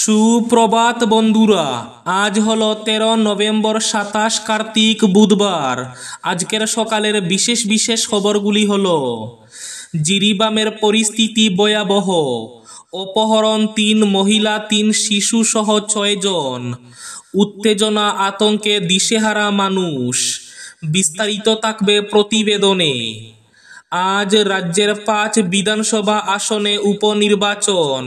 সুপ্রভাত বন্ধুরা, আজ হলো 13 নভেম্বর 27 কার্তিক বুধবার। আজকের সকালের বিশেষ বিশেষ খবরগুলি হলো: জিরিবামের পরিস্থিতি ভয়াবহ, অপহরণ 3 মহিলা 3 শিশু সহ 6 জন, উত্তেজনা আতঙ্কে দিশেহারা মানুষ। বিস্তারিত থাকবে প্রতিবেদনে। আজ রাজ্যের 5 বিধানসভা আসনে উপনির্বাচন।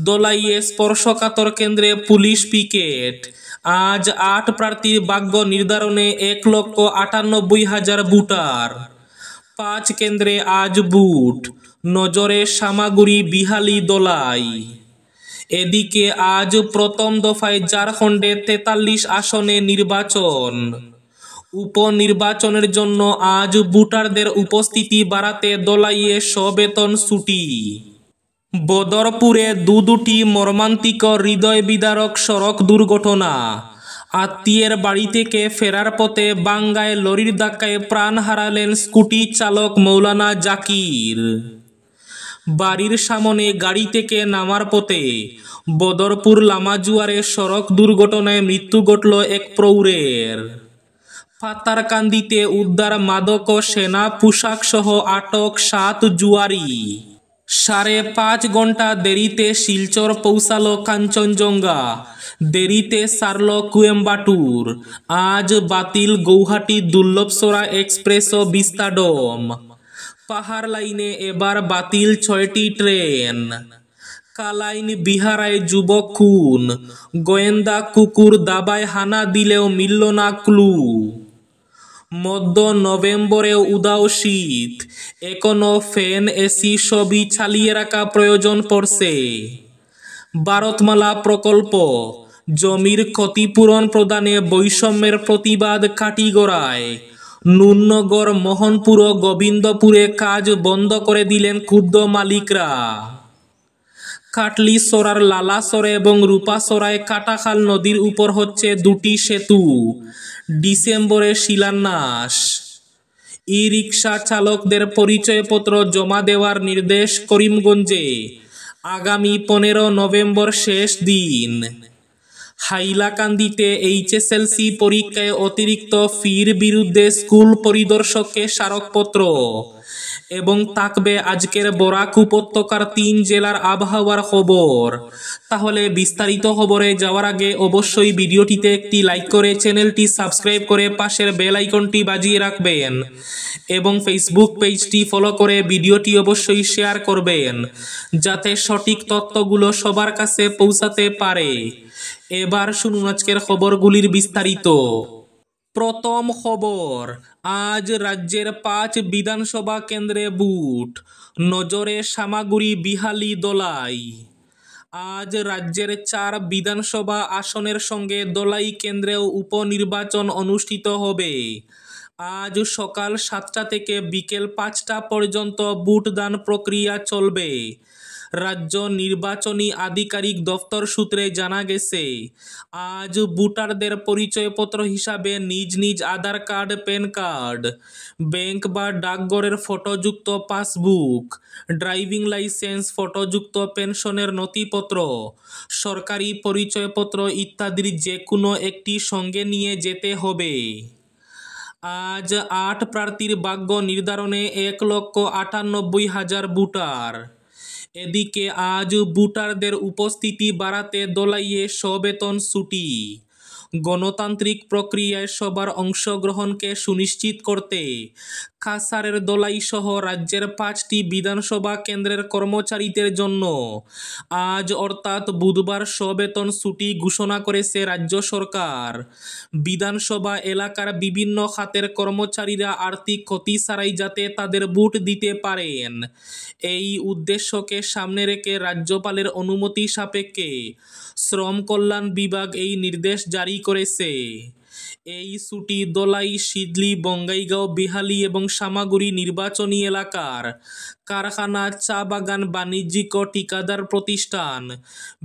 দোলাইয়ে স্পর্শকাতর কেন্দ্রে পুলিশ পিকেট। আজ 8 প্রার্থীর ভাগ্য নির্ধারণে 1,98,000 ভোটার। 5 কেন্দ্রে আজ ভোট, নজরে সামাগুড়ি, বিহালি, দোলাই। এদিকে আজ প্রথম দফায় ঝাড়খণ্ডে 43 আসনে নির্বাচন। উপনির্বাচনের জন্য আজ ভোটারদের উপস্থিতি বাড়াতে দোলাইয়ে সবেতন ছুটি। বদরপুরে দুটি মর্মান্তিক হৃদয় বিদারক সড়ক দুর্ঘটনা। আত্মীয়ের বাড়ি থেকে ফেরার পথে বাঙ্গায় লরির ধাক্কায় প্রাণ হারালেন স্কুটি চালক মৌলানা জাকির। বাড়ির সামনে গাড়ি থেকে নামার পথে বদরপুর লামাজুয়ারে সড়ক দুর্ঘটনায় মৃত্যু ঘটল এক প্রৌঢ়ের। পাতারকান্দিতে উদ্ধার মাদক ও সেনা পোশাক সহ আটক 7 জুয়ারি। 5.5 ঘন্টা দেরিতে শিলচর পৌঁছালো কাঞ্চনজঙ্ঘা, দেরিতে সারল কোয়েম্বাটুর। আজ বাতিল গৌহাটি দুর্লভসরা এক্সপ্রেস ও বিস্তাডোম। পাহাড় লাইনে এবার বাতিল 6টি ট্রেন। কালাইন বিহারায় যুবক খুন, গোয়েন্দা কুকুর দাবায় হানা দিলেও মিলল না ক্লু। মধ্য নভেম্বরেও উদাও শীত, এখনো ফ্যান এসি সবই চালিয়ে রাখা প্রয়োজন পড়ছে। ভারতমালা প্রকল্প, জমির ক্ষতিপূরণ প্রদানে বৈষম্যের প্রতিবাদ কাটিগড়ায়। নুননগর, মোহনপুর ও গোবিন্দপুরে কাজ বন্ধ করে দিলেন ক্ষুব্ধ মালিকরা। কাটলিছড়ার লালাছড়া এবং রূপাছড়ায় কাটাখাল নদীর উপর হচ্ছে 2টি সেতু, ডিসেম্বরে শিলান্যাস। ই-রিকশা চালকদের পরিচয়পত্র জমা দেওয়ার নির্দেশ করিমগঞ্জে, আগামী 15 নভেম্বর শেষ দিন। হাইলাকান্দিতে এইচএসএলসি পরীক্ষায় অতিরিক্ত ফির বিরুদ্ধে স্কুল পরিদর্শককে স্মারকপত্র। এবং থাকবে আজকের বরাক উপত্যকার 3 জেলার আবহাওয়ার খবর। তাহলে বিস্তারিত খবরে যাওয়ার আগে অবশ্যই ভিডিওটিতে একটি লাইক করে চ্যানেলটি সাবস্ক্রাইব করে পাশের বেল আইকনটি বাজিয়ে রাখবেন এবং ফেসবুক পেজটি ফলো করে ভিডিওটি অবশ্যই শেয়ার করবেন, যাতে সঠিক তথ্যগুলো সবার কাছে পৌঁছাতে পারে। এবার শুনুন আজকের খবরগুলির বিস্তারিত। প্রথম খবর, আজ রাজ্যের 5 বিধানসভা কেন্দ্রে ভোট, নজরে সামাগুড়ি, বিহালি, দোলাই। আজ রাজ্যের 4 বিধানসভা আসনের সঙ্গে দোলাই কেন্দ্রেও উপনির্বাচন অনুষ্ঠিত হবে। আজ সকাল 7টা থেকে বিকেল 5টা পর্যন্ত ভোটদান প্রক্রিয়া চলবে। রাজ্য নির্বাচনী আধিকারিক দফতর সূত্রে জানা গেছে, আজ ভোটারদের পরিচয়পত্র হিসাবে নিজ নিজ আধার কার্ড, প্যান কার্ড, ব্যাংক বা ডাকঘরের ফটোযুক্ত পাসবুক, ড্রাইভিং লাইসেন্স, ফটোযুক্ত পেনশনের নথিপত্র, সরকারি পরিচয়পত্র ইত্যাদির যে কোনো একটি সঙ্গে নিয়ে যেতে হবে। আজ 8 প্রার্থীর ভাগ্য নির্ধারণে 1,98,000 ভোটার। এদিকে আজ ভোটারদের উপস্থিতি বাড়াতে দোলাইয়ে সবেতন ছুটি। গণতান্ত্রিক প্রক্রিয়ায় সবার অংশগ্রহণকে সুনিশ্চিত করতে কাছাড়ের দোলাই সহ রাজ্যের 5টি বিধানসভা কেন্দ্রের কর্মচারীদের জন্য আজ অর্থাৎ বুধবার সবেতন ছুটি ঘোষণা করেছে রাজ্য সরকার। বিধানসভা এলাকার বিভিন্ন খাতের কর্মচারীরা আর্থিক ক্ষতি ছাড়াই যাতে তাদের ভোট দিতে পারেন, এই উদ্দেশ্যকে সামনে রেখে রাজ্যপালের অনুমতি সাপেক্ষে শ্রম কল্যাণ বিভাগ এই নির্দেশ জারি করেছে। এই ছুটি দোলাই, সিদলি, বঙ্গাইগাঁও, বিহালি এবং সামাগুড়ি নির্বাচনী এলাকার কারখানা, চা বাগান, বাণিজ্যিক ও ঠিকাদার প্রতিষ্ঠান,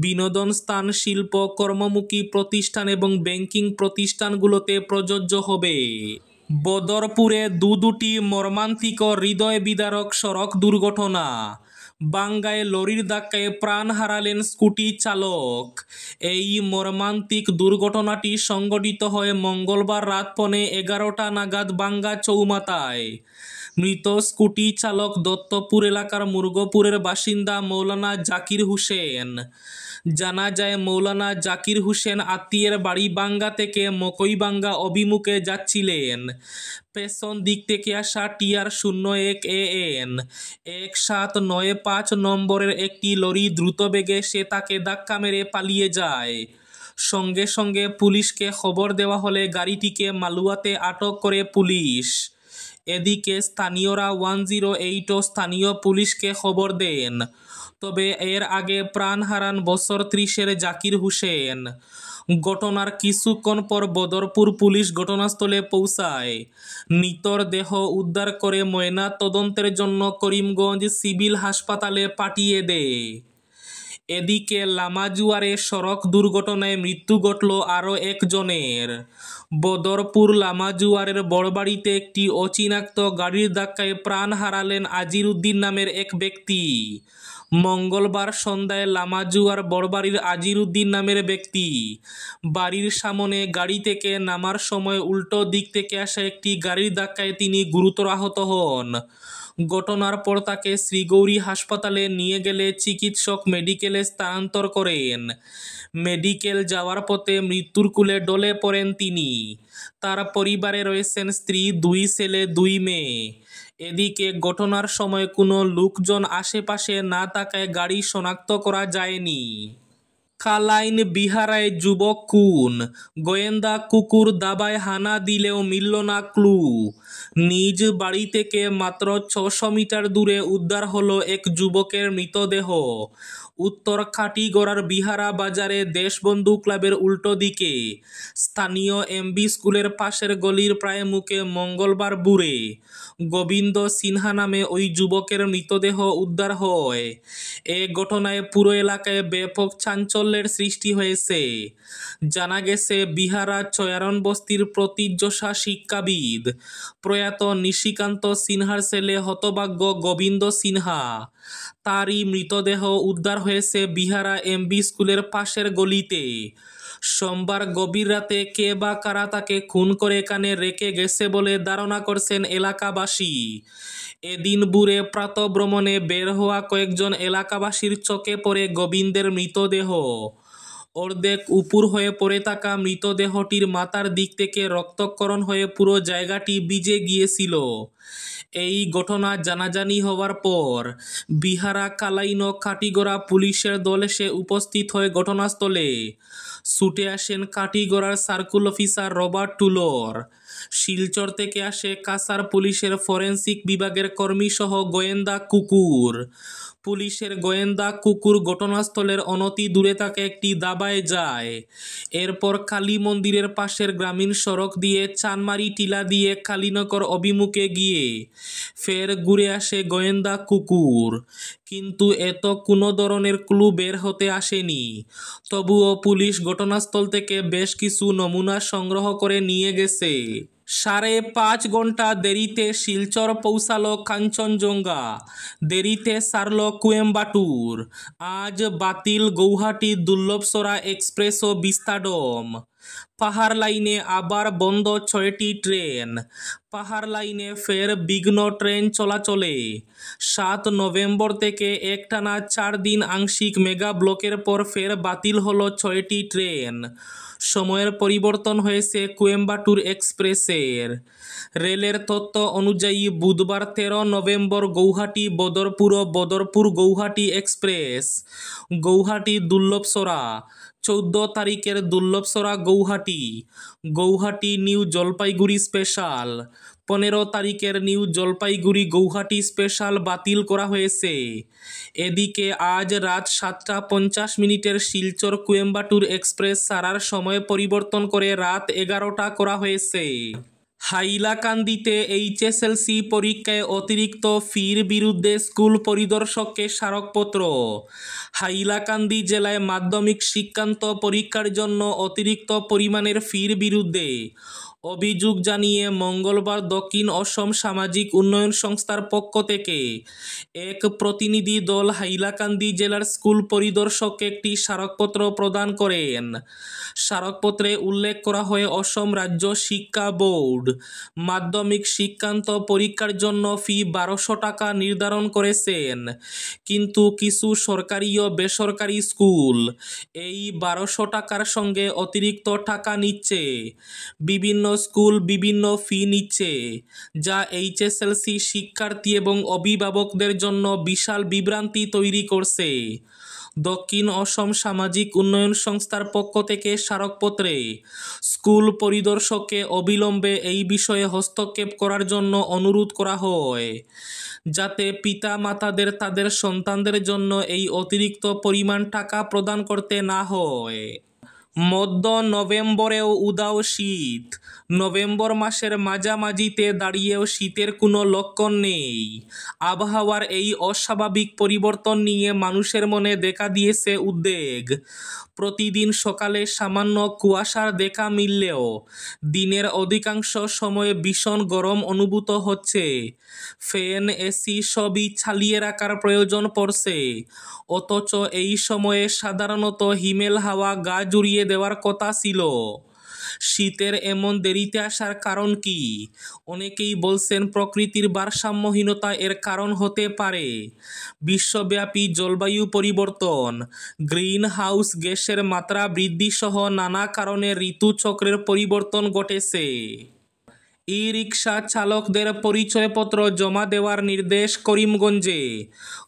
বিনোদন স্থান, শিল্প, কর্মমুখী প্রতিষ্ঠান এবং ব্যাংকিং প্রতিষ্ঠানগুলোতে প্রযোজ্য হবে। বদরপুরে দুটি মর্মান্তিক হৃদয় বিদারক সড়ক দুর্ঘটনা। বাঙ্গায় লরির ধাক্কায় প্রাণ হারালেন স্কুটি চালক। এই মর্মান্তিক দুর্ঘটনাটি সংঘটিত হয় মঙ্গলবার রাত 11:15 নাগাদ বাঙ্গা চৌমাথায়। মৃত স্কুটি চালক দত্তপুর এলাকার মুরগপুরের বাসিন্দা মৌলানা জাকির হোসেন। জানা যায় মৌলানা জাকির হোসেন আত্মীয়ের বাড়ি বাঙ্গা থেকে মকইবাঙ্গা অভিমুখে যাচ্ছিলেন। পেছন দিক থেকে আসা TR01 AN 1795 নম্বরের একটি লরি দ্রুতবেগে সে তাকে ধাক্কা মেরে পালিয়ে যায়। সঙ্গে সঙ্গে পুলিশকে খবর দেওয়া হলে গাড়িটিকে মালুয়াতে আটক করে পুলিশ। এদিকে স্থানীয়রা 108 ও স্থানীয় পুলিশকে খবর দেন। তবে এর আগে প্রাণ হারান বছর 30-এর জাকির হোসেন। ঘটনার কিছুক্ষণ পর বদরপুর পুলিশ ঘটনাস্থলে পৌঁছায়। মৃতর দেহ উদ্ধার করে ময়না তদন্তের জন্য করিমগঞ্জ সিভিল হাসপাতালে পাঠিয়ে দেয়। এদিকে লামাজুয়ারে সড়ক দুর্ঘটনায় মৃত্যু ঘটল আরও একজনের। বদরপুর লামাজুয়ারের বড়বাড়িতে একটি অচিনাক্ত গাড়ির ধাক্কায় প্রাণ হারালেন আজির উদ্দিন নামের এক ব্যক্তি। মঙ্গলবার সন্ধ্যায় লামাজুয়ার বড়বাড়ির আজির উদ্দিন নামের ব্যক্তি বাড়ির সামনে গাড়ি থেকে নামার সময় উল্টো দিক থেকে আসা একটি গাড়ির ধাক্কায় তিনি গুরুতর আহত হন। ঘটনার পর তাকে শ্রীগৌরী হাসপাতালে নিয়ে গেলে চিকিৎসক মেডিকেলে স্থানান্তর করেন। মেডিকেল যাওয়ার পথে মৃত্যুর কোলে ঢলে পড়েন তিনি। তার পরিবারে রয়েছেন স্ত্রী, 2 ছেলে 2 মেয়ে। এদিকে ঘটনার সময় কোনো লোকজন আশেপাশে না থাকায় গাড়ি শনাক্ত করা যায়নি। কালাইন বিহারায় যুবক খুন, গোয়েন্দা কুকুর দাবায় হানা দিলেও মিলল না ক্লু। নিজ বাড়ি থেকে মাত্র 600 মিটার দূরে উদ্ধার হলো এক যুবকের মৃতদেহ। উত্তর কাটিগড়ার বিহারা বাজারে দেশবন্ধু ক্লাবের উল্টো দিকে স্থানীয় MB স্কুলের পাশের গলির প্রায় মুখে মঙ্গলবার ভোরে গোবিন্দ সিনহা নামে ওই যুবকের মৃতদেহ উদ্ধার হয়। এ ঘটনায় পুরো এলাকায় ব্যাপক চাঞ্চল্যের সৃষ্টি হয়েছে। জানা গেছে বিহারা চয়ারন বস্তির প্রতীচ্যশা শিক্ষাবিদ প্রয়াত নিশিকান্ত সিনহার ছেলে হতভাগ্য গোবিন্দ সিনহা। তারই মৃতদেহ উদ্ধার হয়েছে বিহারা MB স্কুলের পাশের গলিতে। সোমবার গভীর রাতে কে বা কারা তাকে খুন করে এখানে রেখে গেছে বলে ধারণা করছেন এলাকাবাসী। এদিন ভোরে প্রাতঃভ্রমণে বের হওয়া কয়েকজন এলাকাবাসীর চোখে পড়ে গোবিন্দের মৃতদেহ। অর্ধেক উপুর হয়ে পড়ে থাকা মৃতদেহটির মাথার দিক থেকে রক্তক্ষরণ হয়ে পুরো জায়গাটি ভিজে গিয়েছিল। এই ঘটনা জানাজানি হওয়ার পর বিহারা কালাইন ও কাটিগড়া পুলিশের দল এসে উপস্থিত হয়ে ঘটনাস্থলে। ছুটে আসেন কাটিগড়ার সার্কুল অফিসার রবার্ট টুলর। শিলচর থেকে আসে কাছাড় পুলিশের ফরেন্সিক বিভাগের কর্মীসহ গোয়েন্দা কুকুর। পুলিশের গোয়েন্দা কুকুর ঘটনাস্থলের অনতি দূরে থাকা একটি দাবায় যায়। এরপর কালী মন্দিরের পাশের গ্রামীণ সড়ক দিয়ে চানমারি টিলা দিয়ে কালীনগর অভিমুখে গিয়ে ফের ঘুরে আসে গোয়েন্দা কুকুর। কিন্তু এত কোনো ধরনের ক্লু বের হতে আসেনি। তবুও পুলিশ ঘটনাস্থল থেকে বেশ কিছু নমুনা সংগ্রহ করে নিয়ে গেছে। 5.5 ঘন্টা দেরিতে শিলচর পৌঁছালো কাঞ্চনজঙ্ঘা, দেরিতে সারল কোয়েম্বাটুর। আজ বাতিল গৌহাটি দুর্লভসরা এক্সপ্রেস ও বিস্তাডোম। পাহাড় লাইনে আবার বন্ধ 6টি ট্রেন। পাহাড় লাইনে ফের বিঘ্ন ট্রেন চলাচলে। 7 নভেম্বর থেকে একটানা 4 দিন আংশিক মেগা ব্লকের পর ফের বাতিল হলো 6টি ট্রেন। সময়ের পরিবর্তন হয়েছে কোয়েম্বাটুর এক্সপ্রেসের। রেলের তথ্য অনুযায়ী বুধবার 13 নভেম্বর গৌহাটি বদরপুর ও বদরপুর গৌহাটি এক্সপ্রেস, গৌহাটি দুর্লভসরা। 14 তারিখের দুর্লভসরা গৌহাটি, গৌহাটি নিউ জলপাইগুড়ি স্পেশাল। 15 তারিখের নিউ জলপাইগুড়ি গৌহাটি স্পেশাল বাতিল করা হয়েছে। এদিকে আজ রাত 7টা 50 শিলচর কোয়েম্বাটুর এক্সপ্রেস ছাড়ার সময় পরিবর্তন করে রাত 11টা করা হয়েছে। হাইলাকান্দিতে HSLC পরীক্ষায় অতিরিক্ত ফির বিরুদ্ধে স্কুল পরিদর্শককে স্মারকপত্র। হাইলাকান্দি জেলায় মাধ্যমিক শিক্ষান্ত পরীক্ষার জন্য অতিরিক্ত পরিমাণের ফির বিরুদ্ধে অভিযোগ জানিয়ে মঙ্গলবার দক্ষিণ অসম সামাজিক উন্নয়ন সংস্থার পক্ষ থেকে এক প্রতিনিধি দল হাইলাকান্দি জেলার স্কুল পরিদর্শককে একটি স্মারকপত্র প্রদান করেন। স্মারকপত্রে উল্লেখ করা হয় অসম রাজ্য শিক্ষা বোর্ড মাধ্যমিক শিক্ষান্ত পরীক্ষার জন্য ফি 1200 টাকা নির্ধারণ করেছেন, কিন্তু কিছু সরকারি ও বেসরকারি স্কুল এই 1200 টাকার সঙ্গে অতিরিক্ত টাকা নিচ্ছে। বিভিন্ন স্কুল বিভিন্ন ফি নিচ্ছে, যা এইচএসএলসি শিক্ষার্থী এবং অভিভাবকদের জন্য বিশাল বিভ্রান্তি তৈরি করছে। দক্ষিণ অসম সামাজিক উন্নয়ন সংস্থার পক্ষ থেকে স্মারকপত্রে স্কুল পরিদর্শককে অবিলম্বে এই বিষয়ে হস্তক্ষেপ করার জন্য অনুরোধ করা হয়, যাতে পিতা মাতাদের তাদের সন্তানদের জন্য এই অতিরিক্ত পরিমাণ টাকা প্রদান করতে না হয়। মধ্য নভেম্বরেও উদাও শীত। নভেম্বর মাসের মাঝামাঝিতে দাঁড়িয়েও শীতের কোনো লক্ষণ নেই। আবহাওয়ার এই অস্বাভাবিক পরিবর্তন নিয়ে মানুষের মনে দেখা দিয়েছে উদ্বেগ। প্রতিদিন সকালে সামান্য কুয়াশার দেখা মিললেও দিনের অধিকাংশ সময়ে ভীষণ গরম অনুভূত হচ্ছে। ফ্যান, এসি সবই চালিয়ে রাখার প্রয়োজন পড়ছে। অথচ এই সময়ে সাধারণত হিমেল হাওয়া গা জুড়িয়ে দেওয়ার কথা ছিল। শীতের এমন দেরিতে আসার কারণ কি? অনেকেই বলছেন প্রকৃতির ভারসাম্যহীনতা এর কারণ হতে পারে। বিশ্বব্যাপী জলবায়ু পরিবর্তন, গ্রিন হাউস গ্যাসের মাত্রা বৃদ্ধি সহ নানা কারণে ঋতুচক্রের পরিবর্তন ঘটেছে। ই-রিকশা চালকদের পরিচয়পত্র জমা দেওয়ার নির্দেশ করিমগঞ্জে।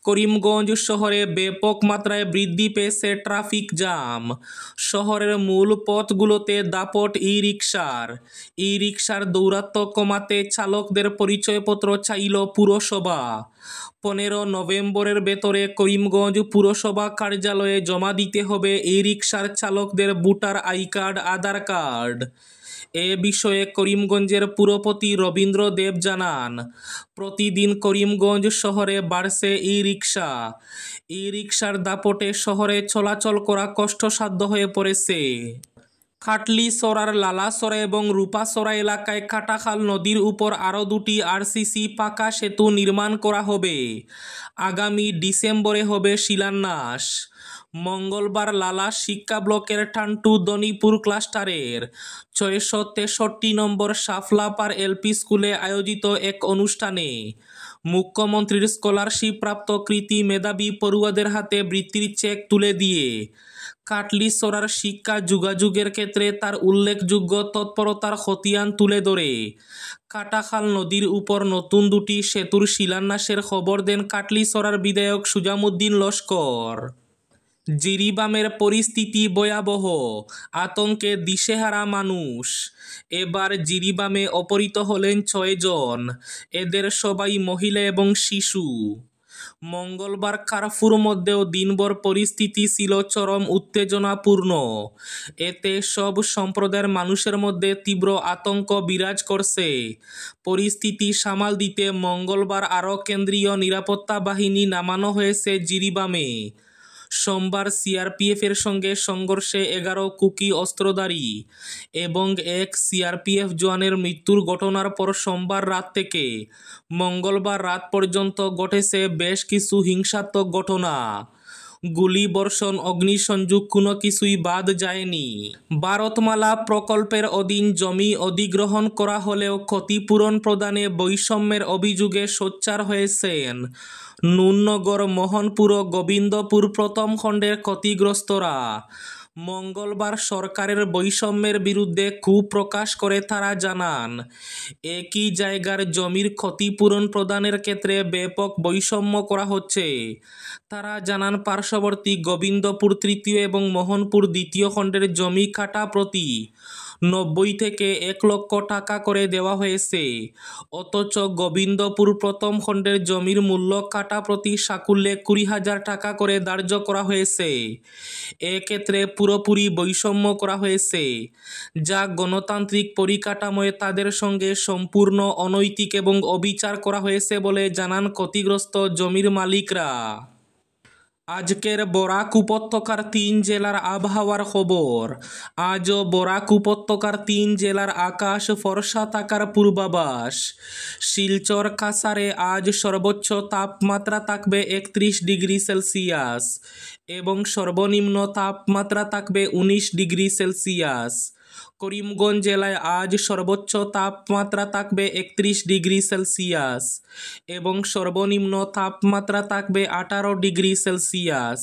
করিমগঞ্জ শহরে ব্যাপক মাত্রায় বৃদ্ধি পেয়েছে ট্রাফিক জ্যাম। শহরের মূল পথগুলোতে দাপট ই-রিকশার। ই-রিকশার দৌরাত্ম্য কমাতে চালকদের পরিচয়পত্র চাইল পুরসভা। 15 নভেম্বরের ভেতরে করিমগঞ্জ পুরসভা কার্যালয়ে জমা দিতে হবে ই-রিকশার চালকদের voter I card, Aadhaar card. এ বিষয়ে করিমগঞ্জের পুরপতি রবীন্দ্র দেব জানান, প্রতিদিন করিমগঞ্জ শহরে বাড়ছে ই-রিকশা। ই-রিকশার দাপটে শহরে চলাচল করা কষ্টসাধ্য হয়ে পড়েছে। কাটলিছড়ার লালাছড়া এবং রূপাছড়া এলাকায় কাটাখাল নদীর উপর আরও 2টি আরসিসি পাকা সেতু নির্মাণ করা হবে। আগামী ডিসেম্বরে হবে শিলান্যাস। মঙ্গলবার লালা শিক্ষা ব্লকের টান্টু দনিপুর ক্লাস্টারের 663 নম্বর সাফলাপার এলপি স্কুলে আয়োজিত এক অনুষ্ঠানে মুখ্যমন্ত্রীর স্কলারশিপ প্রাপ্ত কৃতি মেধাবী পড়ুয়াদের হাতে বৃত্তির চেক তুলে দিয়ে কাটলিছড়ার শিক্ষা যোগাযোগের ক্ষেত্রে তার উল্লেখযোগ্য তৎপরতার খতিয়ান তুলে ধরে কাটাখাল নদীর উপর নতুন 2টি সেতুর শিলান্যাসের খবর দেন কাটলিছড়ার বিধায়ক সুজামুদ্দিন লস্কর। জিরিবামের পরিস্থিতি ভয়াবহ, আতঙ্কে দিশেহারা মানুষ। এবার জিরিবামে অপহৃত হলেন 6 জন, এদের সবাই মহিলা এবং শিশু। মঙ্গলবার কারফুর মধ্যেও দিনভর পরিস্থিতি ছিল চরম উত্তেজনাপূর্ণ। এতে সব সম্প্রদায়ের মানুষের মধ্যে তীব্র আতঙ্ক বিরাজ করছে। পরিস্থিতি সামাল দিতে মঙ্গলবার আরও কেন্দ্রীয় নিরাপত্তা বাহিনী নামানো হয়েছে জিরিবামে। সোমবার সিআরপিএফের সঙ্গে সংঘর্ষে 11 কুকি অস্ত্রধারী এবং এক সিআরপিএফ জওয়ানের মৃত্যুর ঘটনার পর সোমবার রাত থেকে মঙ্গলবার রাত পর্যন্ত ঘটেছে বেশ কিছু হিংসাত্মক ঘটনা। গুলিবর্ষণ, অগ্নিসংযোগ কোনো কিছুই বাদ যায়নি। ভারতমালা প্রকল্পের অধীন জমি অধিগ্রহণ করা হলেও ক্ষতিপূরণ প্রদানে বৈষম্যের অভিযোগে সোচ্চার হয়েছেন নুননগর, মোহনপুর ও গোবিন্দপুর প্রথম খণ্ডের ক্ষতিগ্রস্তরা। মঙ্গলবার সরকারের বৈষম্যের বিরুদ্ধে ক্ষোভ প্রকাশ করে তারা জানান, একই জায়গার জমির ক্ষতিপূরণ প্রদানের ক্ষেত্রে ব্যাপক বৈষম্য করা হচ্ছে। তারা জানান, পার্শ্ববর্তী গোবিন্দপুর তৃতীয় এবং মোহনপুর দ্বিতীয় খণ্ডের জমি কাটা প্রতি 90 থেকে 1 লক্ষ টাকা করে দেওয়া হয়েছে, অথচ গোবিন্দপুর প্রথম খণ্ডের জমির মূল্য কাটা প্রতি সাকুল্যে 20,000 টাকা করে ধার্য করা হয়েছে। এক্ষেত্রে পুরোপুরি বৈষম্য করা হয়েছে, যা গণতান্ত্রিক পরিকাঠামোয় তাদের সঙ্গে সম্পূর্ণ অনৈতিক এবং অবিচার করা হয়েছে বলে জানান ক্ষতিগ্রস্ত জমির মালিকরা। আজকের বরাক উপত্যকার ৩ জেলার আবহাওয়ার খবর। আজও বরাক উপত্যকার ৩ জেলার আকাশ ফরসা থাকার পূর্বাভাস। শিলচর কাছাড়ে আজ সর্বোচ্চ তাপমাত্রা থাকবে ৩১ ডিগ্রি সেলসিয়াস এবং সর্বনিম্ন তাপমাত্রা থাকবে ১৯ ডিগ্রি সেলসিয়াস। করিমগঞ্জ জেলায় আজ সর্বোচ্চ তাপমাত্রা থাকবে ৩১ ডিগ্রি সেলসিয়াস এবং সর্বনিম্ন তাপমাত্রা থাকবে ১৮ ডিগ্রি সেলসিয়াস।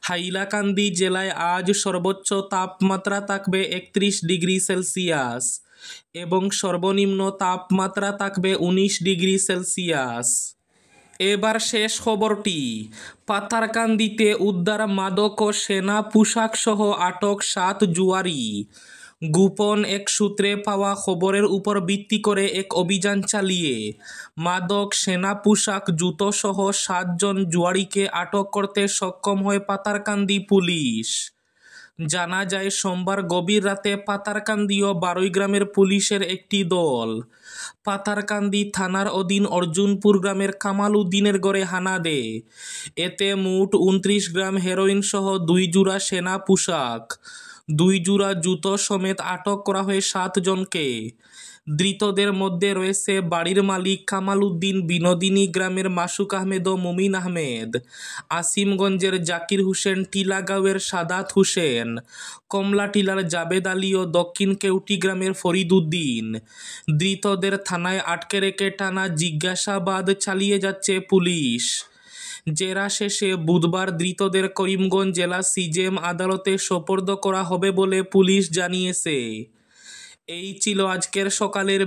হাইলাকান্দি জেলায় আজ সর্বোচ্চ তাপমাত্রা থাকবে ৩১ ডিগ্রি সেলসিয়াস এবং সর্বনিম্ন তাপমাত্রা থাকবে ১৯ ডিগ্রি সেলসিয়াস। এবার শেষ খবরটি। পাথারকান্দিতে উদ্ধার মাদক ও সেনা পোশাক সহ আটক ৭ জুয়ারি। গোপন এক সূত্রে পাওয়া খবরের উপর ভিত্তি করে এক অভিযান চালিয়ে মাদক, সেনা পোশাক, জুতো সহ ৭ জন জুয়ারিকে আটক করতে সক্ষম হয় পাথারকান্দি পুলিশ। জানা যায়, সোমবার গভীর রাতে পাথারকান্দি ও বারৈগ্রামের পুলিশের একটি দল পাথারকান্দি থানার অধীন অর্জুনপুর গ্রামের কামাল উদ্দিনের ঘরে হানা দেয়। এতে মোট ২৯ গ্রাম হেরোইন সহ ২ জোড়া সেনা পোশাক, ২ জোড়া জুতো সমেত আটক করা হয় ৭ জনকে। ধৃতদের মধ্যে রয়েছে বাড়ির মালিক কামাল উদ্দিন, বিনোদিনী গ্রামের মাসুক আহমেদ ও মুমিন আহমেদ, আসিমগঞ্জের জাকির হোসেন, টিলাগাঁওয়ের সাদাত হোসেন, কমলাটিলার জাবেদ আলী ও দক্ষিণ কেউটি গ্রামের ফরিদ উদ্দিন। ধৃতদের থানায় আটকে রেখে টানা জিজ্ঞাসাবাদ চালিয়ে যাচ্ছে পুলিশ। জেরা শেষে বুধবার ধৃতদের করিমগঞ্জ জেলা সিজেএম আদালতে সোপর্দ করা হবে বলে পুলিশ জানিয়েছে। এই ছিল আজকের সকালের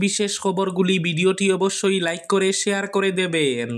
বিশেষ খবরগুলি। ভিডিওটি অবশ্যই লাইক করে শেয়ার করে দেবেন।